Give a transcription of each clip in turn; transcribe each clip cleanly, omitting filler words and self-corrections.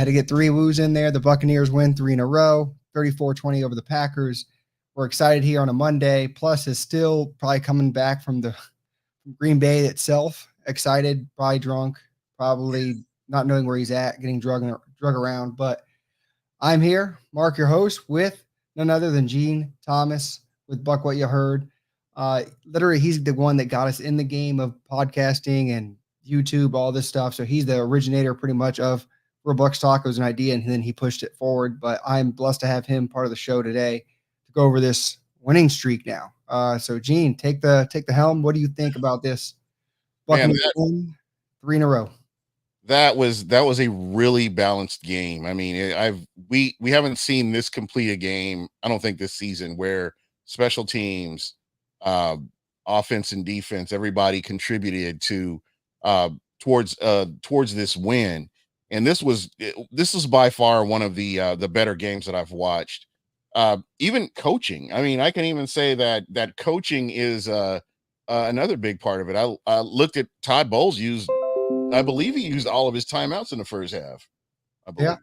had to get 3 woos in there. The Buccaneers win 3 in a row, 34-20 over the Packers. We're excited here on a Monday. Plus is still probably coming back from the Green Bay itself. Excited, probably drunk, probably not knowing where he's at, getting drug around. But I'm here, Mark, your host, with none other than Gene Thomas with Buck What You Heard. Literally, he's the one that got us in the game of podcasting and YouTube, all this stuff. So he's the originator pretty much of where Bucs Talk was an idea, and then he pushed it forward. But I'm blessed to have him part of the show today to go over this winning streak now. So Gene, take the helm. What do you think about this? Man, 3 in a row. That was a really balanced game. I mean, we haven't seen this complete a game, I don't think, this season, where special teams, offense and defense, everybody contributed to towards this win. And this was by far one of the better games that I've watched. Even coaching. I mean, I can even say that coaching is another big part of it. I looked at Todd Bowles I believe he used all of his timeouts in the first half. Yeah.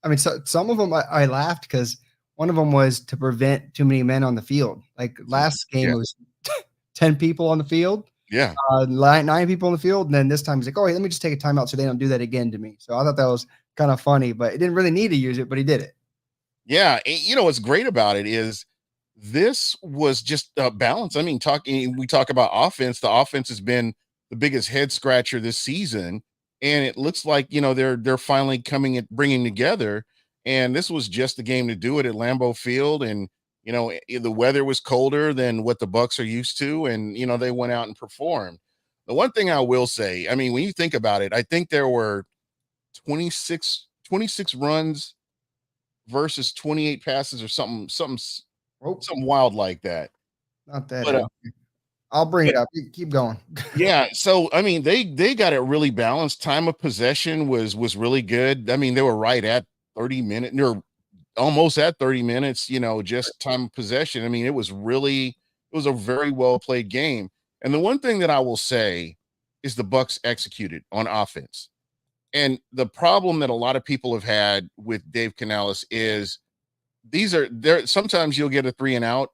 I mean, so some of them I laughed because one of them was to prevent too many men on the field. Like last game, It was 10 people on the field. Yeah. 9 people on the field. And then this time he's like, oh, wait, let me just take a timeout so they don't do that again to me. So I thought that was kind of funny, but he didn't really need to use it, but he did it. Yeah. You know, what's great about it is this was just a balance. I mean, we talk about offense. The offense has been the biggest head scratcher this season, and it looks like, you know, they're finally bringing together. And this was just the game to do it at Lambeau Field. And, you know, the weather was colder than what the Bucs are used to, and, you know, they went out and performed. The one thing I will say, I mean, when you think about it, I think there were 26 runs versus 28 passes or something wild like that. Not that. But, I'll bring it up. Keep going. Yeah. So, I mean, they got it really balanced. Time of possession was really good. I mean, they were right at 30 minutes, or almost at 30 minutes, you know, just time of possession. I mean, it was a very well played game. And the one thing that I will say is the Bucs executed on offense. And the problem that a lot of people have had with Dave Canales is sometimes you'll get a 3 and out,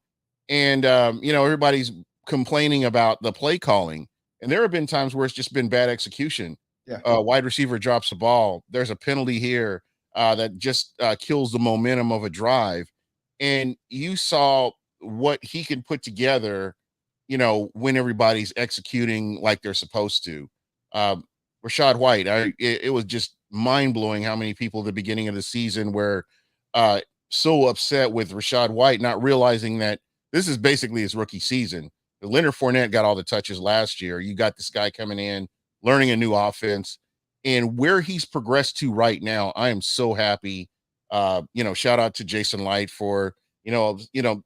and you know, everybody's complaining about the play calling, and there have been times where it's just been bad execution. Yeah. Wide receiver drops the ball, there's a penalty here that just kills the momentum of a drive, and you saw what he can put together, you know, when everybody's executing like they're supposed to. Rachaad White, it was just mind-blowing how many people at the beginning of the season were so upset with Rachaad White, not realizing that this is basically his rookie season. Leonard Fournette got all the touches last year. You got this guy coming in, learning a new offense, and where he's progressed to right now, I am so happy. You know, shout out to Jason Light for, you know,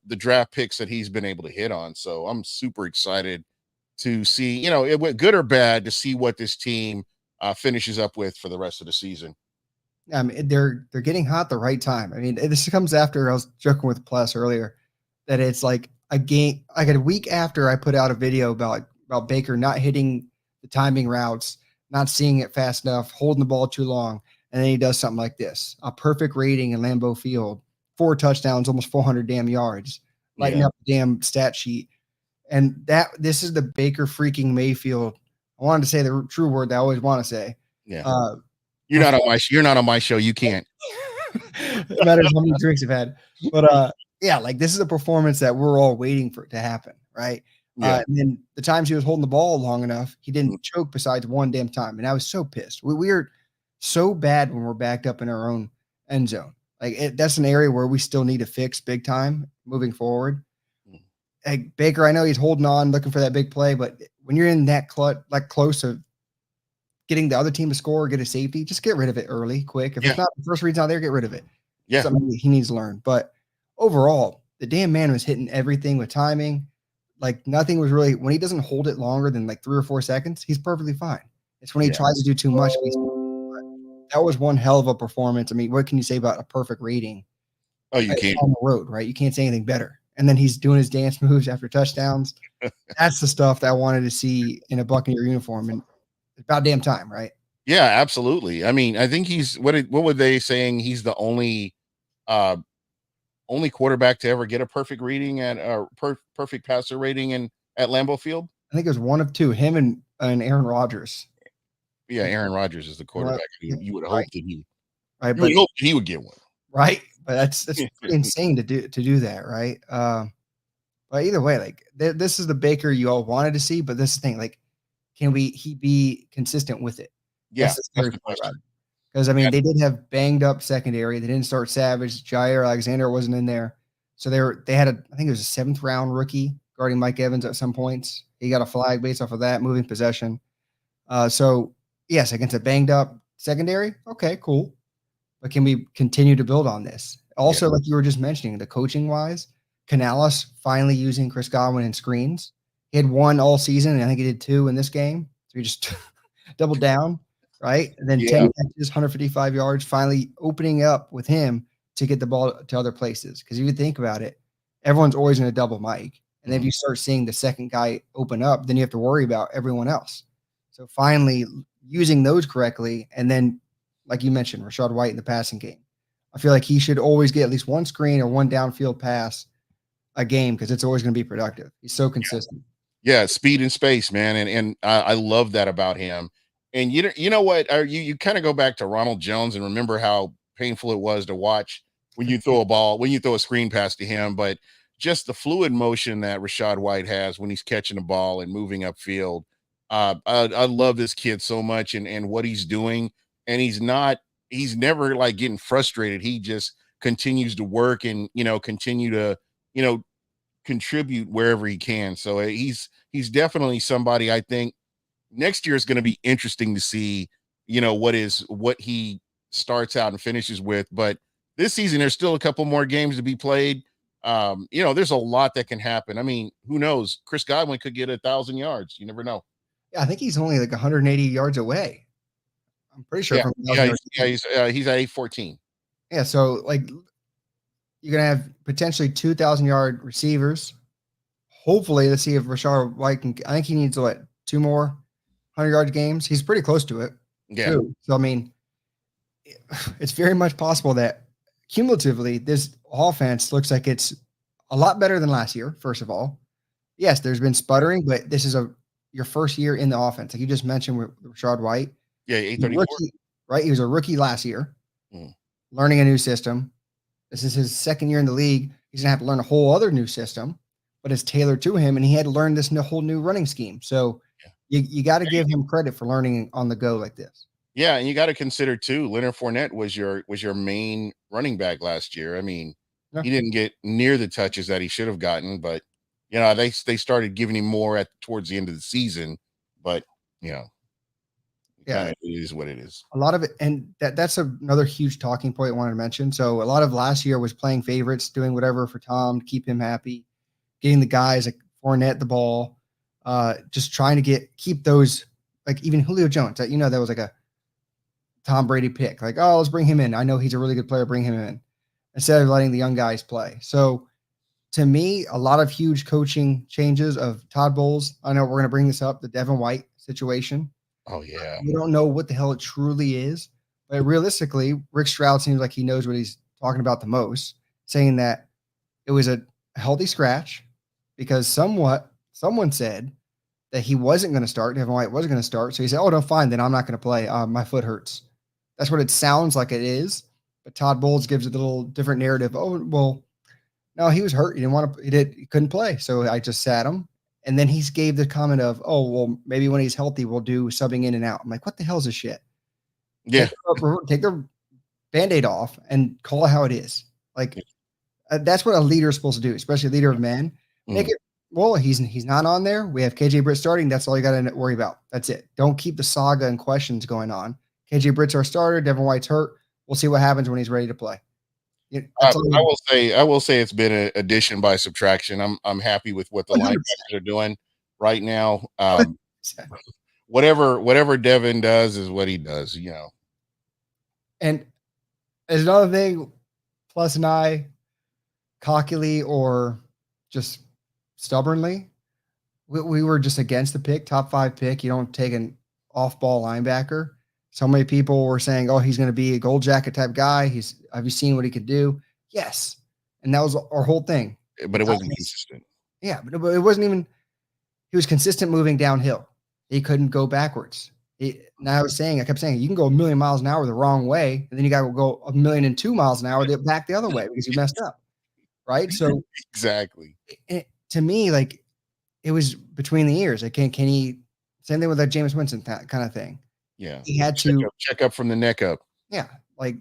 the draft picks that he's been able to hit on. So I'm super excited to see, you know, it went good or bad, to see what this team finishes up with for the rest of the season. I mean, they're getting hot at the right time. I mean, this comes after, I was joking with Plus earlier, that it's like a game, like a week after I put out a video about Baker not hitting the timing routes, not seeing it fast enough, holding the ball too long, and then he does something like this: a perfect rating in Lambeau Field, 4 touchdowns, almost 400 damn yards, lighting up the damn stat sheet. And this is the Baker freaking Mayfield. I wanted to say the true word that I always want to say. Yeah. You're not on my show. You can't. It matters how many drinks you've had. But yeah, like this is a performance that we're all waiting for it to happen, right? Yeah. And then the times he was holding the ball long enough, he didn't choke besides one damn time. And I was so pissed. We are so bad when we're backed up in our own end zone. Like that's an area where we still need to fix big time moving forward. Like Baker, I know he's holding on, looking for that big play, but when you're in that close of getting the other team to score, get a safety, just get rid of it early, quick. If it's not the first read's out there, get rid of it. Yeah. Something he needs to learn. But overall, the damn man was hitting everything with timing. Like nothing was really, when he doesn't hold it longer than like 3 or 4 seconds, he's perfectly fine. It's when he tries to do too much. That was one hell of a performance. I mean, what can you say about a perfect rating? Oh, you can't. On the road, right? You can't say anything better. And then he's doing his dance moves after touchdowns. That's the stuff that I wanted to see in a Buccaneer uniform. And it's about damn time, right? Yeah, absolutely. I mean, I think he's what were they saying? He's the uh only quarterback to ever get a perfect reading at perfect passer rating in at Lambeau Field. I think it was one of two, him and Aaron Rodgers. Yeah, Like, Aaron Rodgers is the what? quarterback. Yeah, You would right, hope that right, you would but hope that he would get one. right, but that's pretty insane to do that, right? But either way, like this is the Baker you all wanted to see, but this is the thing, like, can he be consistent with it? Yeah, That's the that's scary the part about question. it. Because I mean, Yeah, they did have banged up secondary. They didn't start Savage. Jair Alexander wasn't in there, so they had I think it was a seventh round rookie guarding Mike Evans at some points. He got a flag based off of that moving possession. So yes, against a banged up secondary, okay, cool. But can we continue to build on this? yeah, Also, like you were just mentioning, the coaching wise, Canales finally using Chris Godwin in screens. He had one all season, and I think he did two in this game. So he just doubled down, right? And then yeah, 10 catches, 155 yards, finally opening up with him to get the ball to other places. Because if you think about it, everyone's always going to double Mike. And then if mhm, you start seeing the second guy open up, then you have to worry about everyone else. So finally using those correctly, and then like you mentioned, Rashad White in the passing game. I feel like he should always get at least one screen or one downfield pass a game because it's always going to be productive. He's so consistent. yeah. Speed and space, man, and I love that about him. And you know what? You kind of go back to Ronald Jones and remember how painful it was to watch when you throw a screen pass to him, but just the fluid motion that Rashad White has when he's catching the ball and moving upfield. I love this kid so much and what he's doing. And he's never like getting frustrated. He just continues to work and continue to you know contribute wherever he can. So he's definitely somebody I think next year is going to be interesting to see, what he starts out and finishes with. But this season, there's still a couple more games to be played. There's a lot that can happen. I mean, who knows? Chris Godwin could get 1,000 yards. You never know. Yeah, I think he's only like 180 yards away. I'm pretty sure Yeah, from yeah, 1,000 yards. he's at 814. Yeah, so like you're gonna have potentially 2,000-yard receivers. Hopefully, let's see if Rashard White can. I think he needs what, two more 100-yard games. He's pretty close to it Yeah, too. So I mean, it's very much possible that cumulatively this offense looks like it's a lot better than last year. First of all, yes, there's been sputtering, but this is your first year in the offense. Like you just mentioned with Rashard White, yeah, he's a 834. rookie, right? He was a rookie last year, Mm. learning a new system. This is his second year in the league. He's gonna have to learn a whole other new system, but it's tailored to him, and he had to learn this whole new running scheme. So Yeah. you got to give him credit for learning on the go like this. Yeah, and you got to consider too, Leonard Fournette was your main running back last year. I mean, Yeah, he didn't get near the touches that he should have gotten, but they started giving him more at towards the end of the season. But you know, kind yeah. of it is what it is. A lot of it, and that's another huge talking point I wanted to mention. So a lot of last year was playing favorites, doing whatever for Tom to keep him happy, getting the guys like Fournette the ball, just trying to keep those like even Julio Jones. That was like a Tom Brady pick. Like, oh, let's bring him in. I know he's a really good player. Bring him in instead of letting the young guys play. So to me, a lot of huge coaching changes of Todd Bowles. I know we're going to bring this up, the Devin White situation. Oh yeah, We don't know what the hell it truly is, but realistically, Rick Stroud seems like he knows what he's talking about the most, saying that it was a healthy scratch because someone said that he wasn't going to start. Devin White wasn't going to start, so he said, "Oh, no, fine, then I'm not going to play. My foot hurts." That's what it sounds like it is, but Todd Bowles gives it a little different narrative. Oh, well, no, he was hurt. He didn't want to. He couldn't play, so I just sat him. And then he gave the comment of, "Oh, well, maybe when he's healthy, we'll do subbing in and out." I'm like, "What the hell's this shit? yeah, Take the band-aid off and call it how it is." Like that's what a leader is supposed to do, especially a leader of men. Make mm. it well. He's not on there. We have KJ Britt starting. That's all you got to worry about. That's it. Don't keep the saga and questions going on. KJ Britt's our starter. Devin White's hurt. We'll see what happens when he's ready to play. That's all. I will say it's been an addition by subtraction. I'm happy with what the 100%. linebackers are doing right now. Whatever Devin does is what he does. And there's another thing, Plus and I, cockily or just stubbornly, we were just against the pick, top 5 pick. You don't take an off ball linebacker. So many people were saying, "Oh, he's going to be a gold jacket type guy. Have you seen what he could do?" Yes, and that was our whole thing. but it wasn't consistent. Yeah, but it wasn't even. He was consistent moving downhill. He couldn't go backwards. Now I kept saying, you can go a million miles an hour the wrong way, and then you got to go 1,000,002 miles an hour back the other way because you messed up, right? So Exactly. to me, like it was between the ears. Like, can he? Same thing with that Jameis Winston kind of thing. Yeah. He had to check up from the neck up. Yeah, like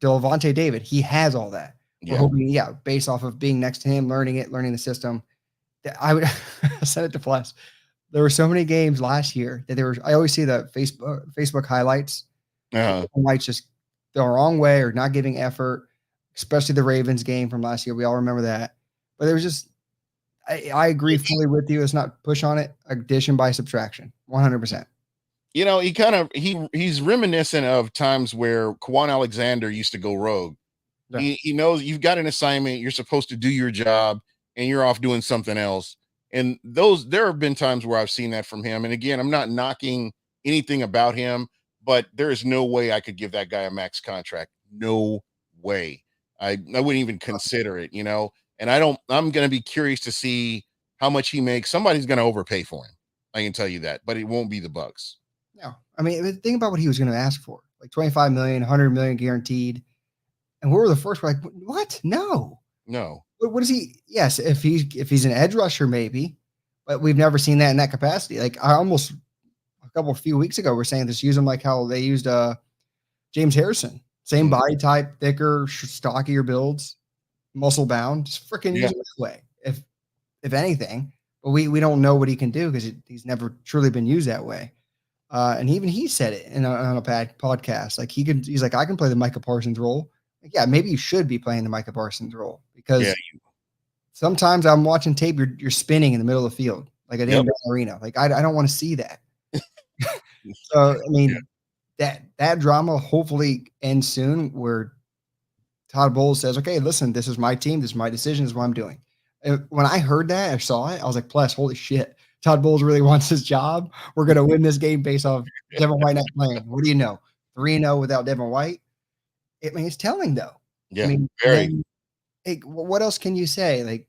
Levante David, he has all that. We're Yeah. hoping, based off of being next to him, learning the system. That I would I said it to Plus. There were so many games last year that I always see the Facebook highlights. White's just the wrong way or not giving effort, especially the Ravens game from last year. We all remember that. But there was just I agree fully with you. It's not push on it, addition by subtraction. 100%. You know, he's reminiscent of times where Kwan Alexander used to go rogue. Yeah. He knows you've got an assignment, you're supposed to do your job, and you're off doing something else. And there have been times where I've seen that from him. And again, I'm not knocking anything about him, but there is no way I could give that guy a max contract. No way. I wouldn't even consider it, you know. And I'm going to be curious to see how much he makes. Somebody's going to overpay for him. I can tell you that, but it won't be the Bucs. No, I mean, think about what he was going to ask for, like 25 million, 100 million guaranteed. And we were the first. We're like, what? No. What is he? Yes, if he's an edge rusher, maybe, but we've never seen that in that capacity. Like a few weeks ago, we're saying this, use him like how they used James Harrison, same body type, thicker, stockier builds, muscle bound, just freaking use him that way. If anything, but we don't know what he can do because he's never truly been used that way. And even he said it on a podcast. Like he's like, I can play the Micah Parsons role. Like, yeah, maybe you should be playing the Micah Parsons role because sometimes I'm watching tape, you're spinning in the middle of the field like a damn ballerina. Like I don't want to see that. So I mean, that drama hopefully ends soon. Where Todd Bowles says, "Okay, listen, this is my team, this is my decision, this is what I'm doing." And when I heard that, I saw it, I was like, "Plus, holy shit." Todd Bowles really wants his job. We're going to win this game based off Devin White not playing. What do you know? 3-0 without Devin White. I mean, it's telling though. Yeah. I mean, very. What else can you say? Like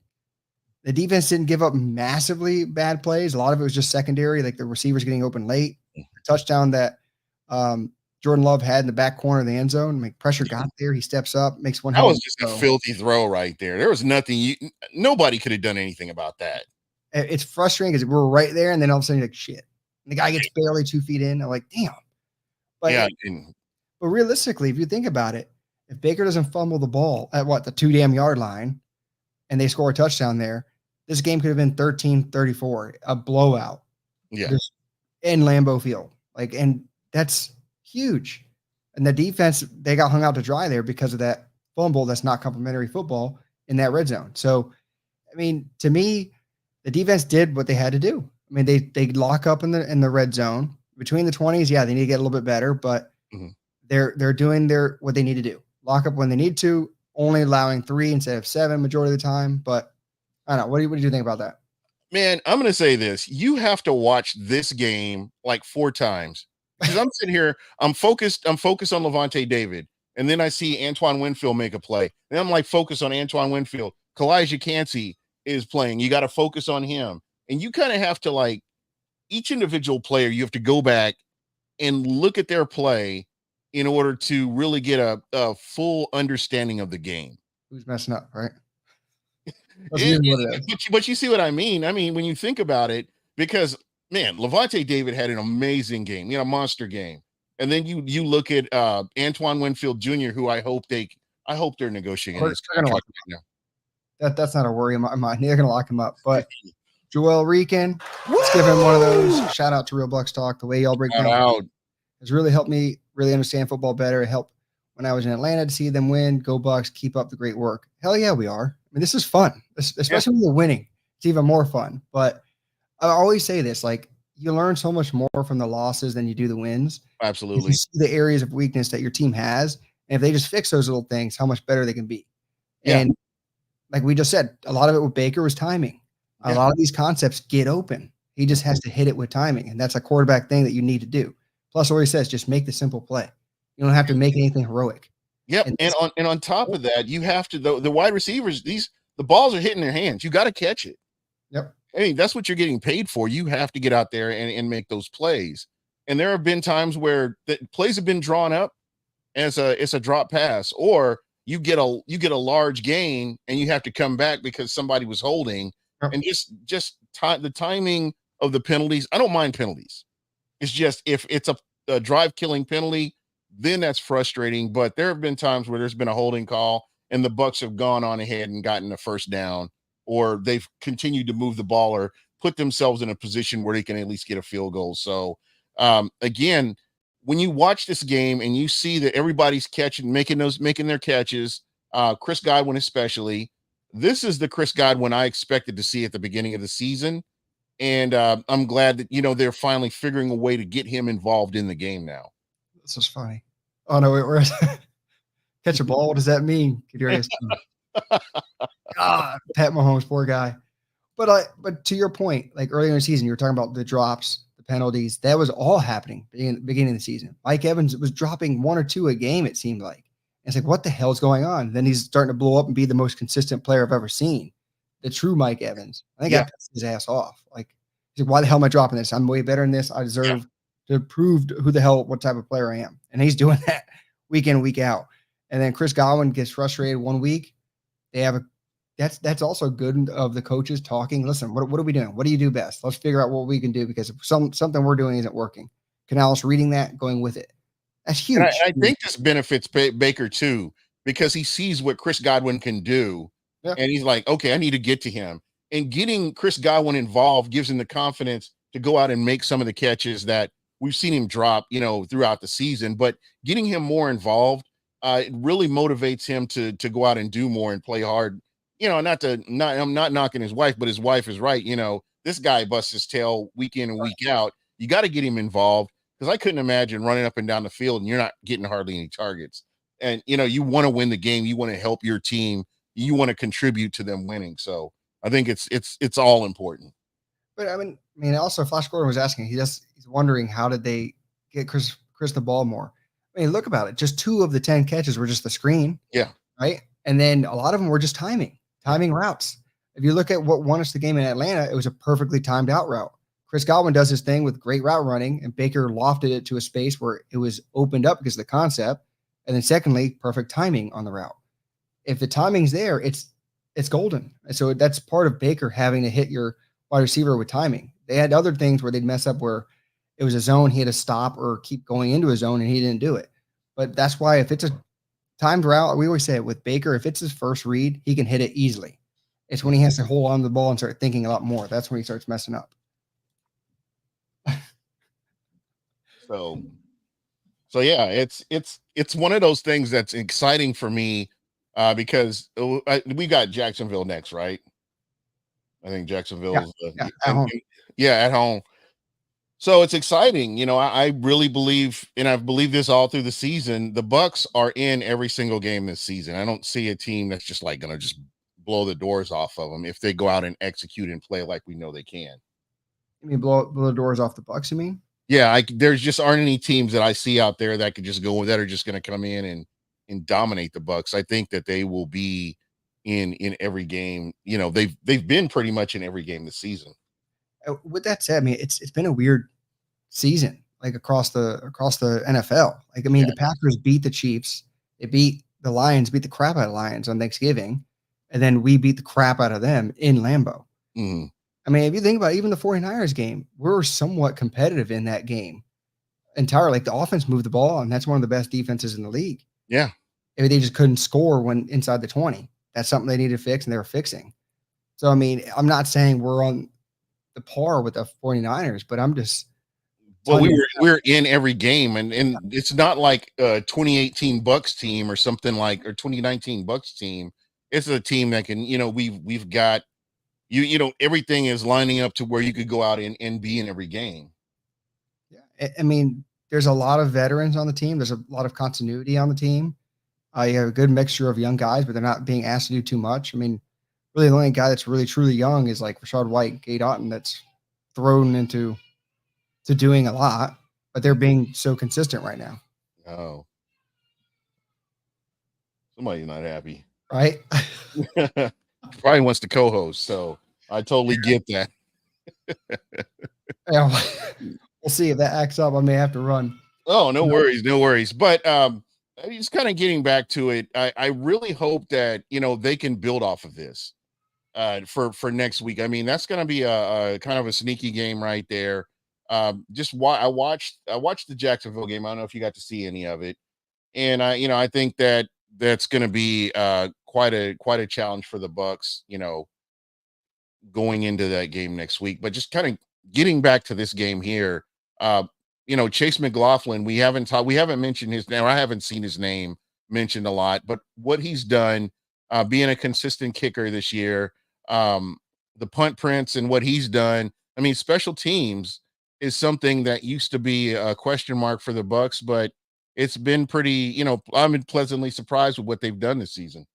the defense didn't give up massively bad plays. A lot of it was just secondary, like the receivers getting open late. The touchdown that Jordan Love had in the back corner of the end zone. Like pressure got there. He steps up, makes one. That was just a filthy throw right there. There was nothing. Nobody could have done anything about that. It's frustrating because we're right there, and then all of a sudden you're like, shit. And the guy gets barely 2 feet in. I'm like, damn. But, but realistically, if you think about it, if Baker doesn't fumble the ball at the 2 damn yard line and they score a touchdown there, this game could have been 13-34, a blowout. Yeah. Just in Lambeau Field. Like, and that's huge. And the defense, they got hung out to dry there because of that fumble that's not complimentary football in that red zone. So, I mean, to me, the defense did what they had to do. I mean, they lock up in the red zone between the 20s. Yeah, they need to get a little bit better, but they're doing what they need to do. Lock up when they need to, only allowing 3 instead of 7 majority of the time. But I don't know. What do you think about that? Man, I'm going to say this. You have to watch this game like 4 times because I'm sitting here. I'm focused on Levante David. And then I see Antoine Winfield make a play. And I'm like, focus on Antoine Winfield. Kalijah Cansey is playing. You got to focus on him. And you kind of have to, like, each individual player, you have to go back and look at their play in order to really get a full understanding of the game. Who's messing up, right? But you see what I mean? I mean, when you think about it, because, man, Levante David had an amazing game, a monster game. And then you look at Antoine Winfield Jr., who I hope they're negotiating. That's not a worry in my mind. They're going to lock him up. But Joel Reekin, let's give him one of those. Shout out to Real Bucs Talk. The way y'all break down has really helped me really understand football better. It helped when I was in Atlanta to see them win. Go Bucs, keep up the great work. Hell yeah, we are. I mean, this is fun, especially when you're winning. It's even more fun. But I always say this, like, you learn so much more from the losses than you do the wins. Absolutely. You see the areas of weakness that your team has. And if they just fix those little things, how much better they can be. Yeah. And like we just said, a lot of it with Baker was timing. A lot of these concepts get open. He just has to hit it with timing. And that's a quarterback thing that you need to do. Plus, always says just make the simple play. You don't have to make anything heroic. Yep, And and on top of that, you have to the wide receivers, the balls are hitting their hands. You gotta catch it. yep. I mean, that's what you're getting paid for. You have to get out there and make those plays. And there have been times where the plays have been drawn up and it's a drop pass, or you get a large gain and you have to come back because somebody was holding. Yep. And the timing of the penalties. I don't mind penalties. It's just if it's a drive killing penalty, then that's frustrating. But there have been times where there's been a holding call and the Bucs have gone on ahead and gotten a first down, or they've continued to move the ball or put themselves in a position where they can at least get a field goal. So again, when you watch this game and you see that everybody's catching, making their catches, Chris Godwin especially, this is the Chris Godwin I expected to see at the beginning of the season. And I'm glad that they're finally figuring a way to get him involved in the game now. This is funny. Oh no, where's catch a ball? What does that mean? Kadarius. God, Pat Mahomes, poor guy. But to your point, like earlier in the season, you were talking about the drops, the penalties. That was all happening in the beginning of the season. Mike Evans was dropping 1 or 2 a game, it seemed like. And it's like, what the hell's going on? Then he's starting to blow up and be the most consistent player I've ever seen. The true Mike Evans. I think I pissed his ass off. Like, he's like, why the hell am I dropping this? I'm way better than this. I deserve to prove what type of player I am. And he's doing that week in, week out. And then Chris Godwin gets frustrated 1 week. They have that's also good of the coaches talking. Listen, what are we doing? What do you do best? Let's figure out what we can do, because if something we're doing isn't working. Canales reading that, going with it. That's huge. And I think this benefits Baker too, because he sees what Chris Godwin can do. Yeah. And he's like, okay, I need to get to him. And getting Chris Godwin involved gives him the confidence to go out and make some of the catches that we've seen him drop, throughout the season. But getting him more involved, it really motivates him to go out and do more and play hard. I'm not knocking his wife, but his wife is right. This guy busts his tail week in and week out. You got to get him involved, because I couldn't imagine running up and down the field and you're not getting hardly any targets. And, you want to win the game. You want to help your team. You want to contribute to them winning. So I think it's all important. But I mean, also Flash Gordon was asking, he's wondering, how did they get Chris the ball more? I mean, look about it. Just 2 of the 10 catches were just the screen. Yeah. Right. And then a lot of them were just timing routes. If you look at what won us the game in Atlanta, it was a perfectly timed out route. Chris Godwin does his thing with great route running, and Baker lofted it to a space where it was opened up because of the concept. And then secondly, perfect timing on the route. If the timing's there, it's golden. And so that's part of Baker having to hit your wide receiver with timing. They had other things where they'd mess up, where it was a zone, he had to stop or keep going into a zone, and he didn't do it. But that's why if it's a timed route, we always say it with Baker, if it's his first read, he can hit it easily. It's when he has to hold on to the ball and start thinking a lot more. That's when he starts messing up. So yeah, it's one of those things that's exciting for me, because we got Jacksonville next, right? I think Jacksonville's at home. So it's exciting. I really believe, and I've believed this all through the season, the Bucs are in every single game this season. I don't see a team that's just like going to just blow the doors off of them if they go out and execute and play like we know they can. You mean blow the doors off the Bucs, you mean? Yeah, there's just aren't any teams that I see out there that could just go, that are just going to come in and dominate the Bucs. I think that they will be in every game. They've been pretty much in every game this season. With that said, I mean, it's been a weird season, like across the NFL. Like, I mean, the Packers beat the Chiefs, they beat the Lions, beat the crap out of Lions on Thanksgiving, and then we beat the crap out of them in Lambeau. Mm-hmm. I mean, if you think about it, even the 49ers game, we were somewhat competitive in that game entirely. Like, the offense moved the ball, and that's one of the best defenses in the league. Yeah. If they just couldn't score when inside the 20. That's something they needed to fix, and they were fixing. So, I mean, I'm not saying we're on the par with the 49ers, but I'm just we're in every game, and it's not like a 2018 Bucs team or something like, or 2019 Bucs team. It's a team that can, we've got everything is lining up to where you could go out and be in every game. Yeah. I mean, there's a lot of veterans on the team. There's a lot of continuity on the team. You have a good mixture of young guys, but they're not being asked to do too much. I mean, really the only guy that's really truly young is like Rashad White, Gate Otten, that's thrown into doing a lot. but they're being so consistent right now. Oh, somebody's not happy. Right? Probably wants to co-host, so I totally get that. Yeah, we'll see if that acts up. I may have to run. Oh, no You know, worries, no worries. But just kind of getting back to it, I really hope that they can build off of this for next week. I mean, that's going to be a kind of a sneaky game right there. I watched the Jacksonville game. I don't know if you got to see any of it, and I think that that's going to be quite a challenge for the Bucs. Going into that game next week. But just kind of getting back to this game here, uh, Chase McLaughlin, we haven't mentioned his name. I haven't seen his name mentioned a lot, but what he's done, being a consistent kicker this year, the punt prince and what he's done. I mean, special teams is something that used to be a question mark for the Bucs, but it's been pretty, I'm been pleasantly surprised with what they've done this season.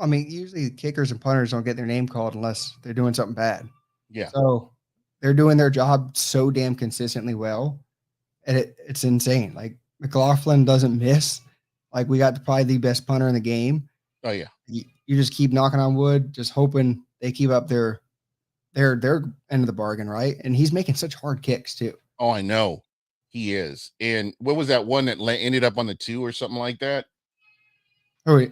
I mean, usually kickers and punters don't get their name called unless they're doing something bad. Yeah. So they're doing their job so damn consistently well, and it's insane. Like McLaughlin doesn't miss. Like we got probably the best punter in the game. Oh yeah. You just keep knocking on wood, just hoping they keep up their end of the bargain, right? And he's making such hard kicks too. Oh, I know. He is. And what was that one that ended up on the 2 or something like that? Oh, wait.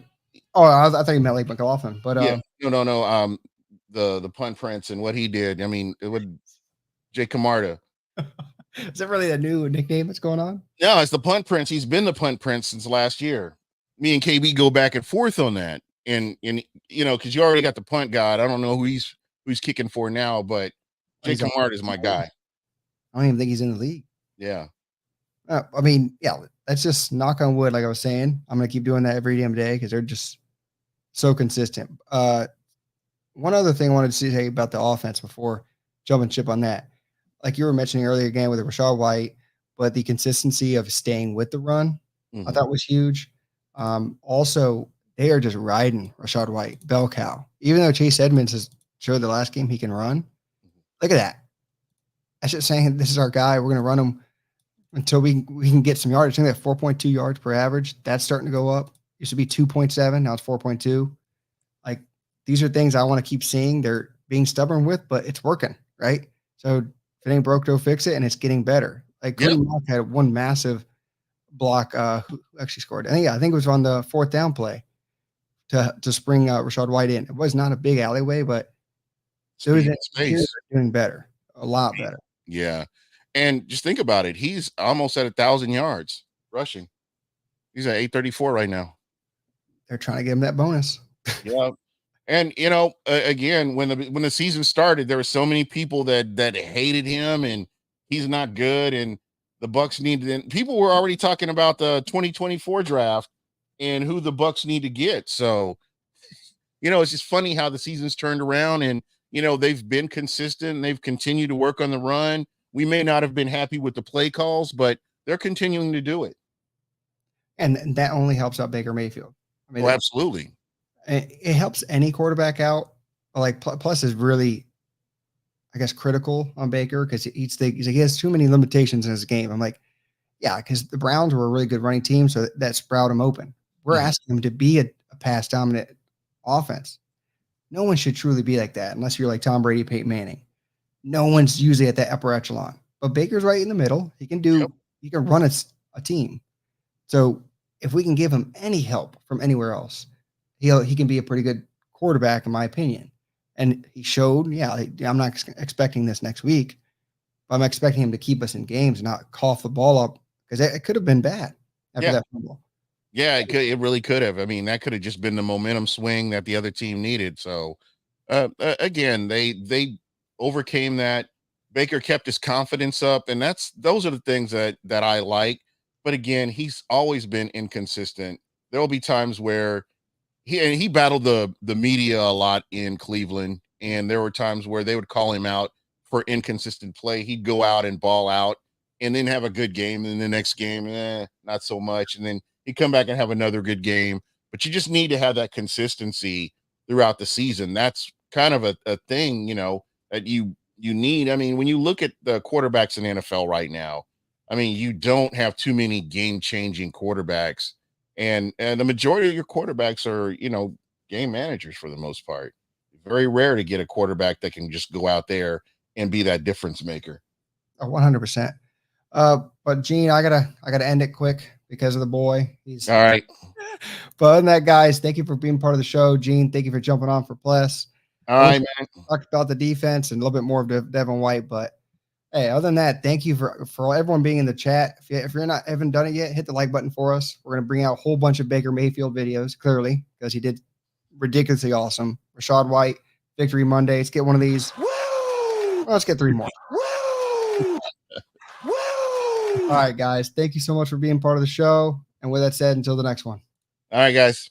I thought you meant like McLaughlin, but Yeah. No. The punt prince and what he did. I mean, it would Jake Camarda. is that really a new nickname that's going on? No, it's the punt prince. He's been the punt prince since last year. Me and KB go back and forth on that. And because you already got the punt god. I don't know who's kicking for now, but Jake He's on. Camarda is my guy. I don't even think he's in the league. Yeah. I mean, yeah, that's just knock on wood. Like I was saying, I'm gonna keep doing that every damn day because they're just so consistent. One other thing I wanted to say about the offense before jumping ship on that, like you were mentioning earlier again with Rashad White, but the consistency of staying with the run, I thought was huge. Also, they are just riding Rashad White, bell cow. Even though Chase Edmonds has showed the last game he can run, look at that. That's just saying this is our guy. We're gonna run him until we can get some yards. I think that 4.2 yards per average. That's starting to go up. Used to be 2.7, now it's 4.2. Like these are things I want to keep seeing. They're being stubborn with, but it's working, right? So if it ain't broke, don't fix it, and it's getting better. Like Cody Mock had one massive block. Who actually scored? And yeah, I think it was on the 4th down play to spring Rashad White in. It was not a big alleyway, but those are doing better, a lot better. Yeah. And just think about it. He's almost at 1,000 yards rushing. He's at 834 right now. They're trying to give him that bonus. Yeah. And again, when the season started, there were so many people that hated him and he's not good. And the Bucs needed, and people were already talking about the 2024 draft and who the Bucs need to get. So, it's just funny how the season's turned around and they've been consistent and they've continued to work on the run. We may not have been happy with the play calls, but they're continuing to do it. And that only helps out Baker Mayfield. I mean, absolutely. It helps any quarterback out. Like plus is really, I guess, critical on Baker because he has too many limitations in his game. I'm like, yeah, because the Browns were a really good running team, so that sprout him open. We're asking him to be a pass dominant offense. No one should truly be like that unless you're like Tom Brady, Peyton Manning. No one's usually at that upper echelon. But Baker's right in the middle. He can run a team. So if we can give him any help from anywhere else, he can be a pretty good quarterback, in my opinion. And he showed, I'm not expecting this next week, but I'm expecting him to keep us in games and not cough the ball up because it could have been bad after that fumble. Yeah, it really could have. I mean, that could have just been the momentum swing that the other team needed. So, again, they overcame that. Baker kept his confidence up, and those are the things that I like. But again, he's always been inconsistent. There will be times where he battled the media a lot in Cleveland, and there were times where they would call him out for inconsistent play. He'd go out and ball out, and then have a good game, and the next game, not so much, and then he'd come back and have another good game. But you just need to have that consistency throughout the season. That's kind of a thing, that you need. I mean, when you look at the quarterbacks in the NFL right now, I mean, you don't have too many game-changing quarterbacks, and the majority of your quarterbacks are, game managers for the most part. Very rare to get a quarterback that can just go out there and be that difference maker. 100%. But Gene, I gotta end it quick because of the boy. He's All right. But other than that, guys, thank you for being part of the show. Gene, thank you for jumping on for Pless. All right, man. Talked about the defense and a little bit more of Devin White, but hey, other than that, thank you for everyone being in the chat. If you're not haven't done it yet, hit the like button for us. We're gonna bring out a whole bunch of Baker Mayfield videos, clearly, because he did ridiculously awesome. Rashad White, Victory Monday. Let's get one of these. Woo! Well, let's get 3 more. Woo! Woo! All right, guys. Thank you so much for being part of the show. And with that said, until the next one. All right, guys.